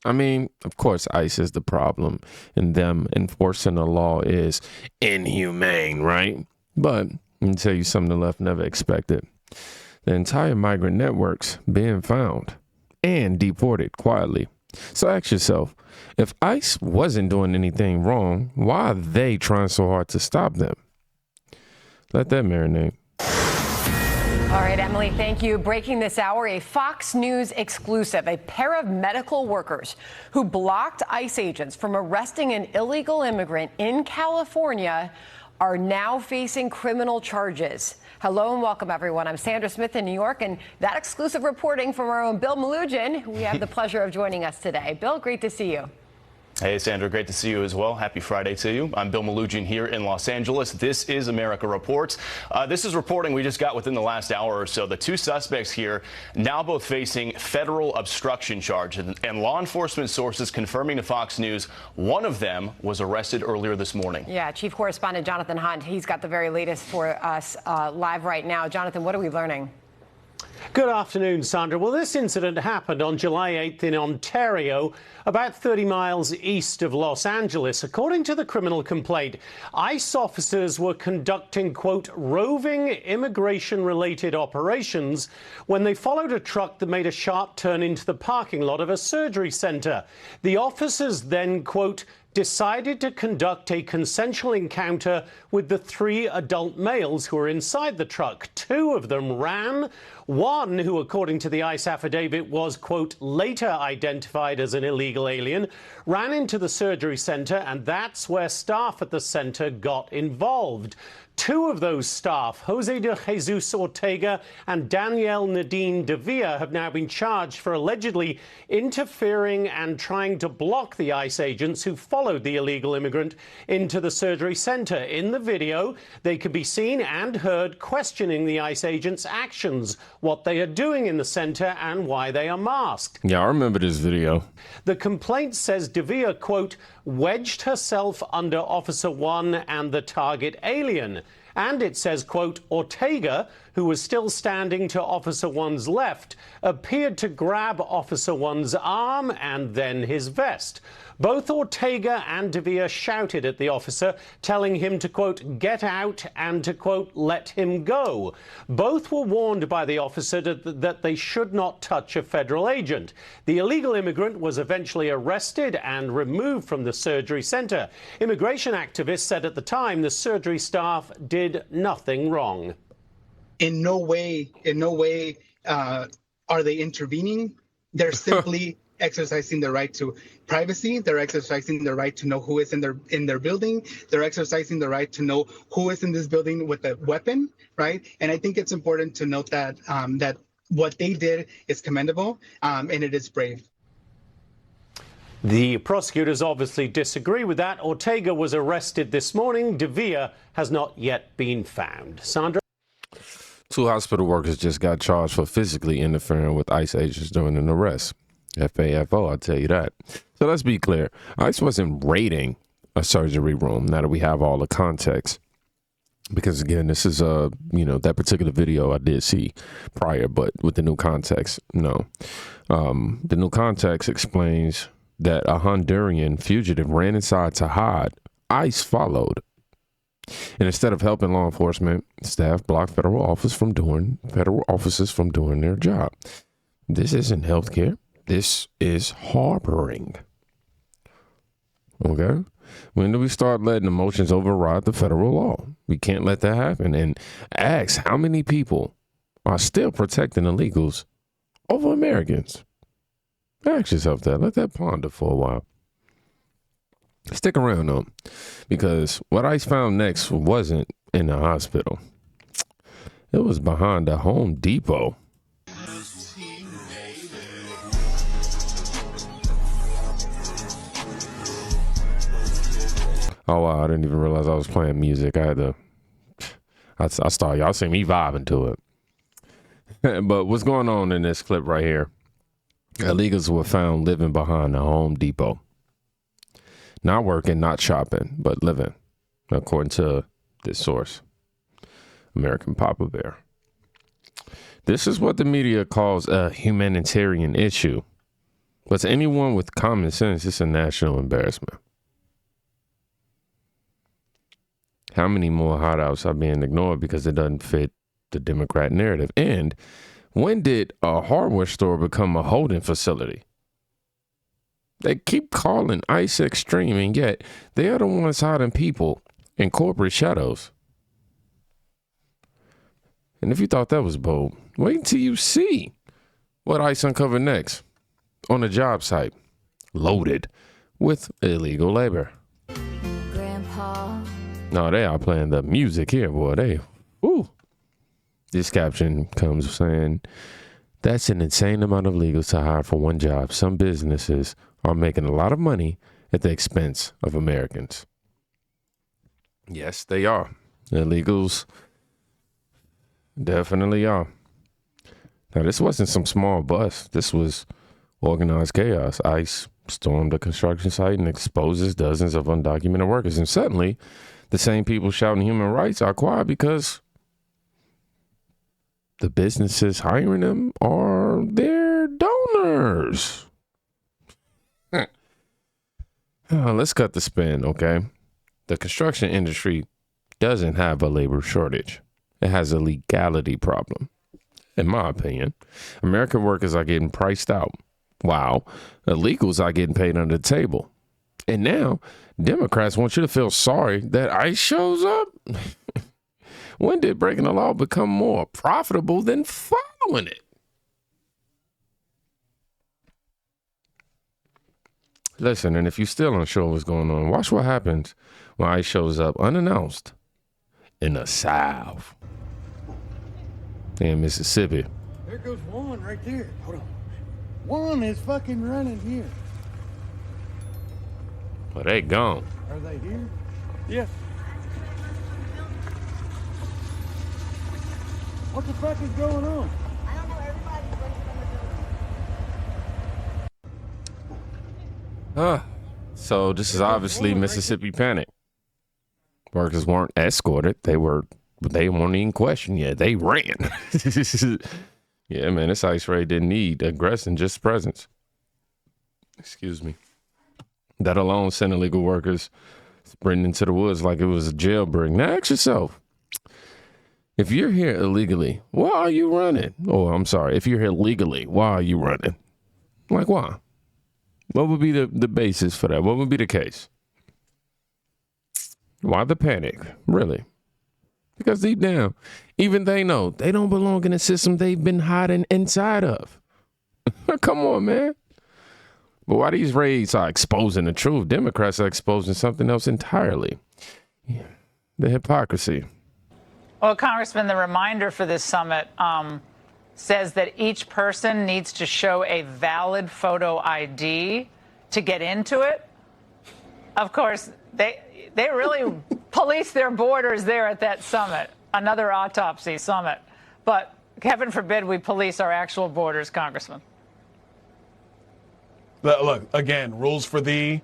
I mean, of course, ICE is the problem, and them enforcing the law is inhumane, right? But let me tell you something the left never expected. The entire migrant network's being found and deported quietly. So ask yourself, if ICE wasn't doing anything wrong, why are they trying so hard to stop them? Let that marinate. All right, Emily, thank you. Breaking this hour, a Fox News exclusive. A pair of medical workers who blocked ICE agents from arresting an illegal immigrant in California are now facing criminal charges. Hello and welcome, everyone. I'm Sandra Smith in New York, and that exclusive reporting from our own Bill Malugin, who we have the pleasure of joining us today. Bill, great to see you. Hey, Sandra, great to see you as well. Happy Friday to you. I'm Bill Malugin here in Los Angeles. This is America Reports. This is reporting we just got within the last hour or so. The two suspects here now both facing federal obstruction charges, and law enforcement sources confirming to Fox News one of them was arrested earlier this morning. Yeah, Chief Correspondent Jonathan Hunt, he's got the very latest for us live right now. Jonathan, what are we learning? Good afternoon, Sandra. Well, this incident happened on July 8th in Ontario, about 30 miles east of Los Angeles. According to the criminal complaint, ICE officers were conducting, quote, roving immigration-related operations when they followed a truck that made a sharp turn into the parking lot of a surgery center. The officers then, quote, decided to conduct a consensual encounter with the three adult males who were inside the truck. Two of them ran. One, who according to the ICE affidavit was, quote, later identified as an illegal alien, ran into the surgery center, and that's where staff at the center got involved. Two of those staff, Jose de Jesus Ortega and Danielle Nadine de Villa, have now been charged for allegedly interfering and trying to block the ICE agents who followed the illegal immigrant into the surgery center. In the video, they could be seen and heard questioning the ICE agents' actions, what they are doing in the center, and why they are masked. Yeah, I remember this video. The complaint says de Villa, quote, wedged herself under Officer 1 and the target alien. And it says, quote, Ortega, who was still standing to Officer 1's left, appeared to grab Officer 1's arm and then his vest. Both Ortega and de Villa shouted at the officer, telling him to, quote, get out and to, quote, let him go. Both were warned by the officer that they should not touch a federal agent. The illegal immigrant was eventually arrested and removed from the surgery center. Immigration activists said at the time the surgery staff did nothing wrong. In no way are they intervening. They're simply exercising the right to privacy. They're exercising the right to know who is in their building. They're exercising the right to know who is in this building with a weapon, right? And I think it's important to note that that what they did is commendable, and it is brave. The prosecutors obviously disagree with that. Ortega was arrested this morning. De Villa has not yet been found. Sandra? Two hospital workers just got charged for physically interfering with ICE agents during an arrest. FAFO, I'll tell you that. So let's be clear. ICE wasn't raiding a surgery room, now that we have all the context. Because, again, this is, that particular video I did see prior, but with the new context, no. The new context explains that a Honduran fugitive ran inside to hide. ICE followed. And instead of helping law enforcement, staff blocked federal officers from doing their job. This isn't healthcare. This is harboring. Okay? When do we start letting emotions override the federal law? We can't let that happen. And ask how many people are still protecting illegals over Americans. Ask yourself that. Let that ponder for a while. Stick around, though, because what ICE found next wasn't in the hospital. It was behind a Home Depot. Oh, wow, I didn't even realize I was playing music. I started, y'all see me vibing to it. But what's going on in this clip right here? Illegals were found living behind a Home Depot. Not working, not shopping, but living, according to this source, American Papa Bear. This is what the media calls a humanitarian issue. But to anyone with common sense, it's a national embarrassment. How many more hideouts are being ignored because it doesn't fit the Democrat narrative? And when did a hardware store become a holding facility? They keep calling ICE extreme, and yet they are the ones hiding people in corporate shadows. And if you thought that was bold, wait until you see what ICE uncovered next on a job site loaded with illegal labor. Grandpa. No, they are playing the music here, boy. This caption comes saying, that's an insane amount of illegals to hire for one job. Some businesses are making a lot of money at the expense of Americans. Yes, they are. Illegals definitely are. Now, this wasn't some small bust. This was organized chaos. ICE stormed a construction site and exposes dozens of undocumented workers. And suddenly, the same people shouting human rights are quiet because the businesses hiring them are their donors. Let's cut the spin, okay? The construction industry doesn't have a labor shortage. It has a legality problem. In my opinion, American workers are getting priced out. Wow, illegals are getting paid under the table. And now, Democrats want you to feel sorry that ICE shows up? When did breaking the law become more profitable than following it? Listen, and if you're still unsure what's going on, watch what happens when ICE shows up unannounced in the South. In Mississippi. There goes one right there. Hold on. One is fucking running here. Well, they gone. Are they here? Yes. What the fuck is going on? I don't know. Everybody's running from the building. So this is obviously Mississippi panic. Workers weren't escorted. They weren't even questioned yet. They ran. Yeah, man, this ICE raid didn't need aggression, just presence. Excuse me. That alone sent illegal workers sprinting into the woods like it was a jailbreak. Now ask yourself, if you're here illegally, why are you running? Oh, I'm sorry. If you're here legally, why are you running? Like, why? What would be the basis for that? What would be the case? Why the panic? Really? Because deep down, even they know they don't belong in a system they've been hiding inside of. Come on, man. But why these raids are exposing the truth, Democrats are exposing something else entirely. Yeah. The hypocrisy. Well, Congressman, the reminder for this summit says that each person needs to show a valid photo ID to get into it. Of course, they really police their borders there at that summit, another autopsy summit. But heaven forbid we police our actual borders, Congressman. Look, again, rules for thee,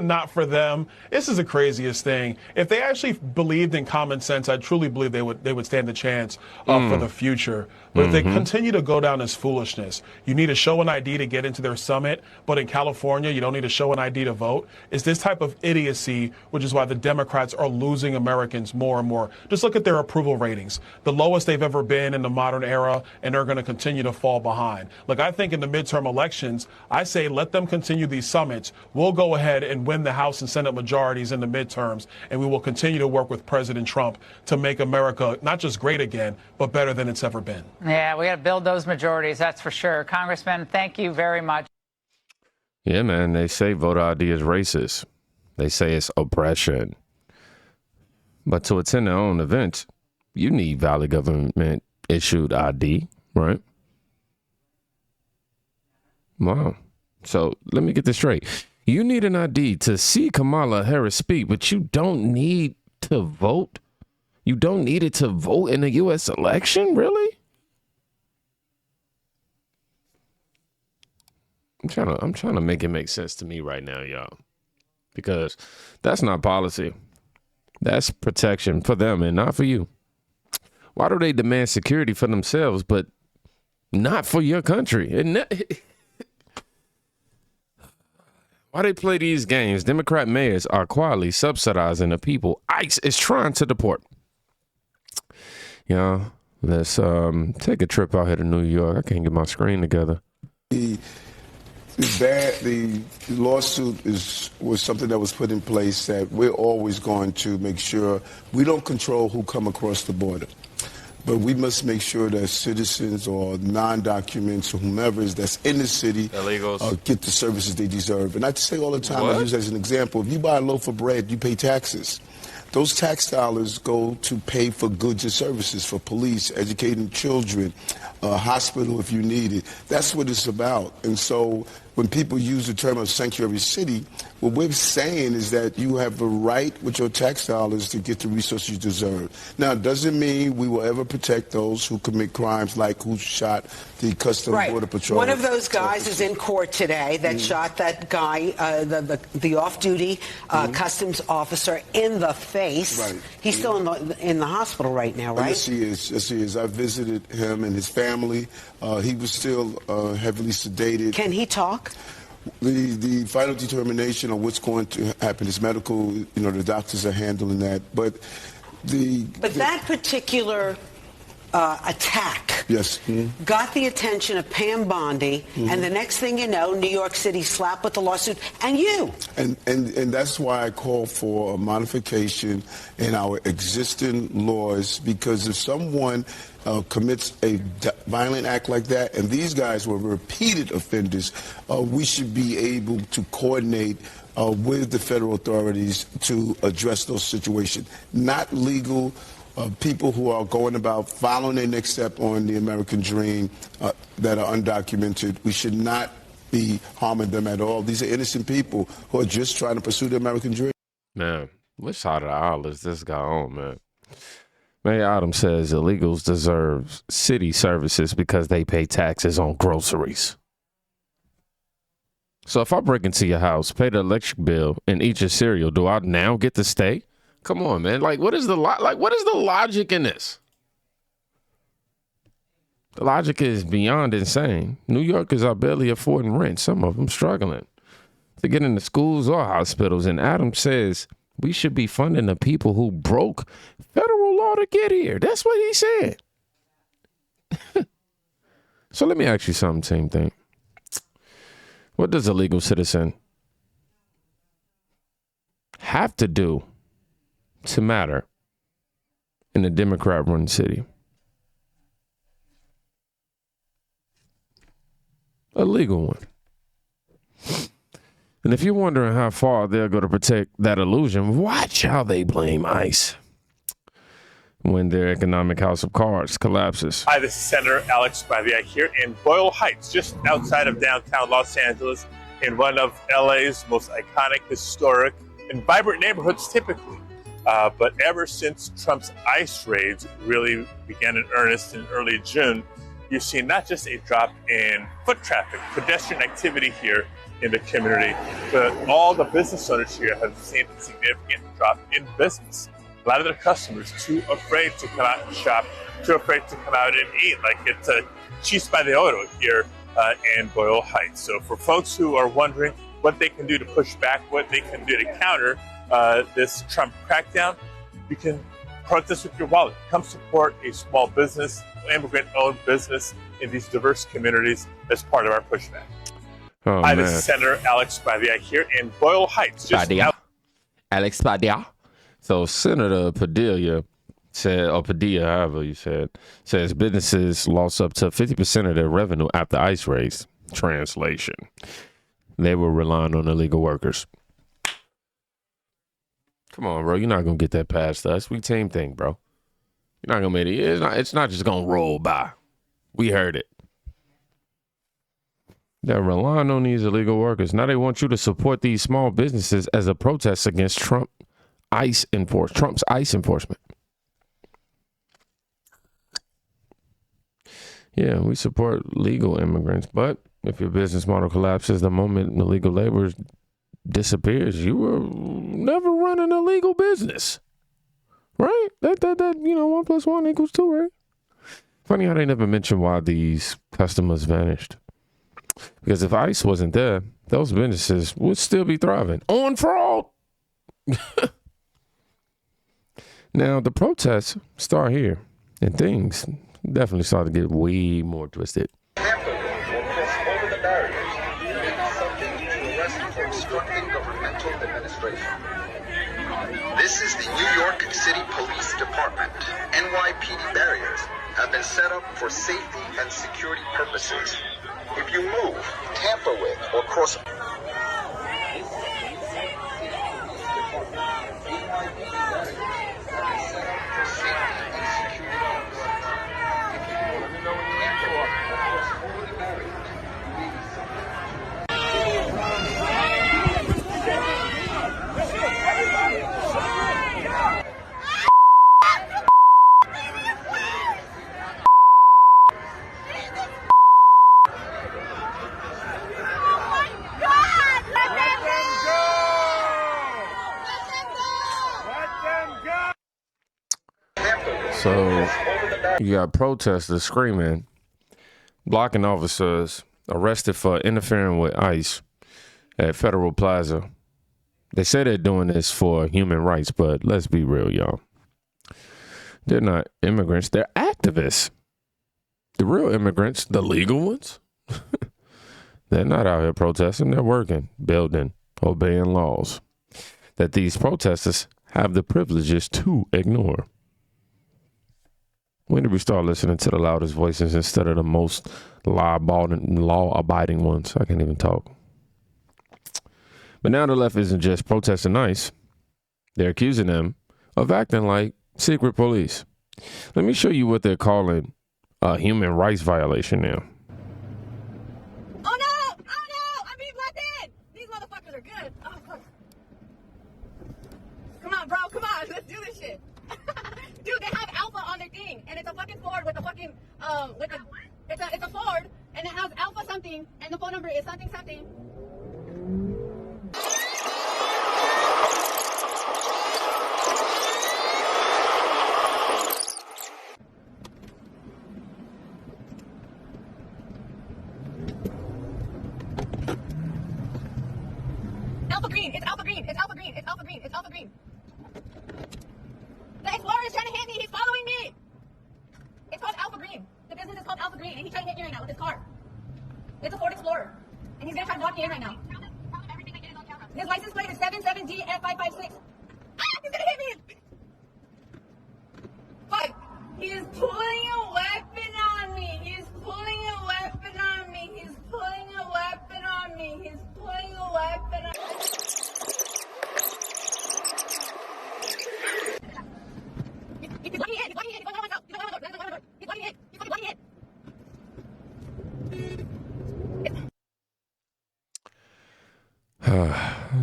not for them. This is the craziest thing. If they actually believed in common sense, I truly believe they would stand a chance for the future. But if they continue to go down this foolishness, you need to show an ID to get into their summit, but in California, you don't need to show an ID to vote. It's this type of idiocy, which is why the Democrats are losing Americans more and more. Just look at their approval ratings, the lowest they've ever been in the modern era, and they're going to continue to fall behind. Look, I think in the midterm elections, I say let them continue these summits. We'll go ahead and win the House and Senate majorities in the midterms, and we will continue to work with President Trump to make America not just great again, but better than it's ever been. Yeah, we got to build those majorities, that's for sure. Congressman, thank you very much. Yeah, man, they say voter ID is racist. They say it's oppression. But to attend their own events, you need valid government-issued ID, right? Wow. So let me get this straight. You need an ID to see Kamala Harris speak, but you don't need to vote? You don't need it to vote in the U.S. election? Really? I'm trying to make it make sense to me right now, y'all. Because that's not policy. That's protection for them and not for you. Why do they demand security for themselves, but not for your country? And Why they play these games? Democrat mayors are quietly subsidizing the people ICE is trying to deport. Let's take a trip out here to New York. I can't get my screen together. The lawsuit was something that was put in place that we're always going to make sure we don't control who come across the border. But we must make sure that citizens or non-documents or whomever is that's in the city get the services they deserve. And I say all the time, I use as an example, if you buy a loaf of bread, you pay taxes. Those tax dollars go to pay for goods and services, for police, educating children, hospital if you need it. That's what it's about. And so when people use the term of sanctuary city, what we're saying is that you have the right with your tax dollars to get the resources you deserve. Now, it doesn't mean we will ever protect those who commit crimes like who shot the Customs Border Patrol. One of those guys is in court today that shot that guy, the off-duty customs officer in the face. Right. He's still in the hospital right now, right? Yes, he is. Yes, he is. I visited him and his family. He was still heavily sedated. Can he talk? The final determination on what's going to happen is medical. The doctors are handling that. But that particular attack got the attention of Pam Bondi, and the next thing you know, New York City slapped with the lawsuit, and you. And that's why I call for a modification in our existing laws, because if someone commits a violent act like that, and these guys were repeated offenders, we should be able to coordinate with the federal authorities to address those situations. Not legal people who are going about following their next step on the American dream that are undocumented. We should not be harming them at all. These are innocent people who are just trying to pursue the American dream. Man, which side of the aisle is this guy on, man? Mayor Adams says illegals deserve city services because they pay taxes on groceries. So if I break into your house, pay the electric bill, and eat your cereal, do I now get to stay? Come on, man. What is the logic in this? The logic is beyond insane. New Yorkers are barely affording rent. Some of them struggling to get into schools or hospitals. And Adams says we should be funding the people who broke federal law to get here. That's what he said. So let me ask you something, same thing. What does a legal citizen have to do to matter in a Democrat-run city? A legal one. And if you're wondering how far they're going to protect that illusion, watch how they blame ICE when their economic house of cards collapses. Hi, this is Senator Alex Baviak here in Boyle Heights, just outside of downtown Los Angeles, in one of LA's most iconic, historic, and vibrant neighborhoods typically. But ever since Trump's ICE raids really began in earnest in early June, you've seen not just a drop in foot traffic, pedestrian activity here in the community, but all the business owners here have seen a significant drop in business. A lot of their customers too afraid to come out and shop, too afraid to come out and eat, like it's a cheese by the auto here in Boyle Heights. So for folks who are wondering what they can do to push back, what they can do to counter this Trump crackdown, you can protest with your wallet. Come support a small business, immigrant-owned business in these diverse communities as part of our pushback. Oh, Hi, this is Senator Alex Baviak here in Boyle Heights. Alex Padilla. So Senator Padilla said, or Padilla, however you said, says businesses lost up to 50% of their revenue after ICE raids. Translation: they were relying on illegal workers. Come on, bro. You're not going to get that past us. We team thing, bro. You're not going to make it. It's not just going to roll by. We heard it. They're relying on these illegal workers. Now they want you to support these small businesses as a protest against Trump's ICE enforcement. Yeah, we support legal immigrants, but if your business model collapses the moment illegal labor disappears, you will never run an illegal business, right? That 1 + 1 = 2, right? Funny how they never mentioned why these customers vanished. Because if ICE wasn't there, those businesses would still be thriving on fraud. Now, the protests start here, and things definitely start to get way more twisted. This is the New York City Police Department. NYPD barriers have been set up for safety and security purposes. If you move, tamper with, or cross... So you got protesters screaming, blocking officers, arrested for interfering with ICE at Federal Plaza. They say they're doing this for human rights, but let's be real, y'all. They're not immigrants, they're activists. The real immigrants, the legal ones, they're not out here protesting, they're working, building, obeying laws that these protesters have the privileges to ignore. When did we start listening to the loudest voices instead of the most law-abiding ones? I can't even talk. But now the left isn't just protesting ICE. They're accusing them of acting like secret police. Let me show you what they're calling a human rights violation now. Oh no! Oh no! I'm being blocked in! These motherfuckers are good. Oh, fuck. Come on, bro. Come on. Let's do this shit. Dude, they have Alpha on their thing, and it's a fucking Ford with a fucking, it's a Ford, and it has Alpha something, and the phone number is something something. Alpha Green, it's Alpha Green, it's Alpha Green, it's Alpha Green, it's Alpha Green. The Explorer is trying to hit me. He's following me. It's called Alpha Green. The business is called Alpha Green, and he's trying to hit me right now with his car. It's a Ford Explorer, and he's gonna try to block me in right now. His license plate is 77DF556. Ah, he's gonna hit me. Fuck. He is pulling a weapon on me. He's pulling a weapon on me. He's pulling a weapon on me. He's pulling a weapon on me. He's blocking it. He's blocking it. He's blocking myself. He's blocking it. He's blocking it.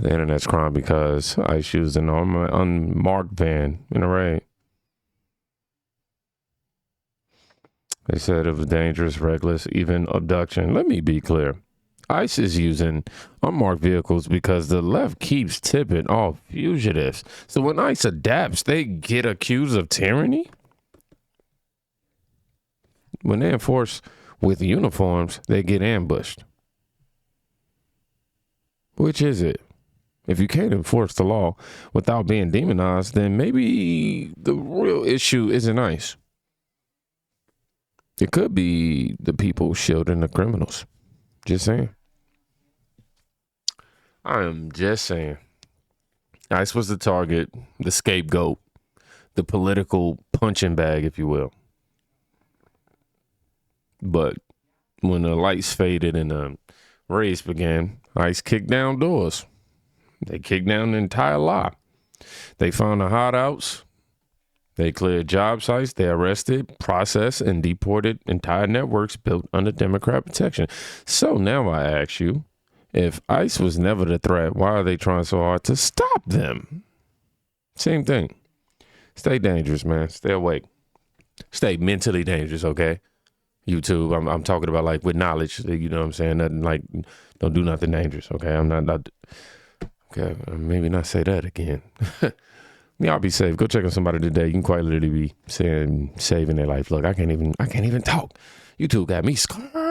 The internet's crying because ICE used an unmarked van in a raid. They said it was dangerous, reckless, even abduction. Let me be clear. ICE is using unmarked vehicles because the left keeps tipping off fugitives. So when ICE adapts, they get accused of tyranny? When they enforce with uniforms, they get ambushed. Which is it? If you can't enforce the law without being demonized, then maybe the real issue isn't ICE. It could be the people shielding the criminals. Just saying. I am just saying. ICE was the target, the scapegoat, the political punching bag, if you will. But when the lights faded and the raids began, ICE kicked down doors. They kicked down the entire lot. They found the hideouts. They cleared job sites. They arrested, processed, and deported entire networks built under Democrat protection. So now I ask you, if ICE was never the threat, why are they trying so hard to stop them? Same thing. Stay dangerous, man. Stay awake. Stay mentally dangerous, okay? YouTube, I'm talking about like with knowledge, you know what I'm saying? Nothing like, don't do nothing dangerous, okay? I'm not okay, maybe not say that again. Y'all be safe. Go check on somebody today. You can quite literally be saving their life. Look, I can't even talk. YouTube got me scared.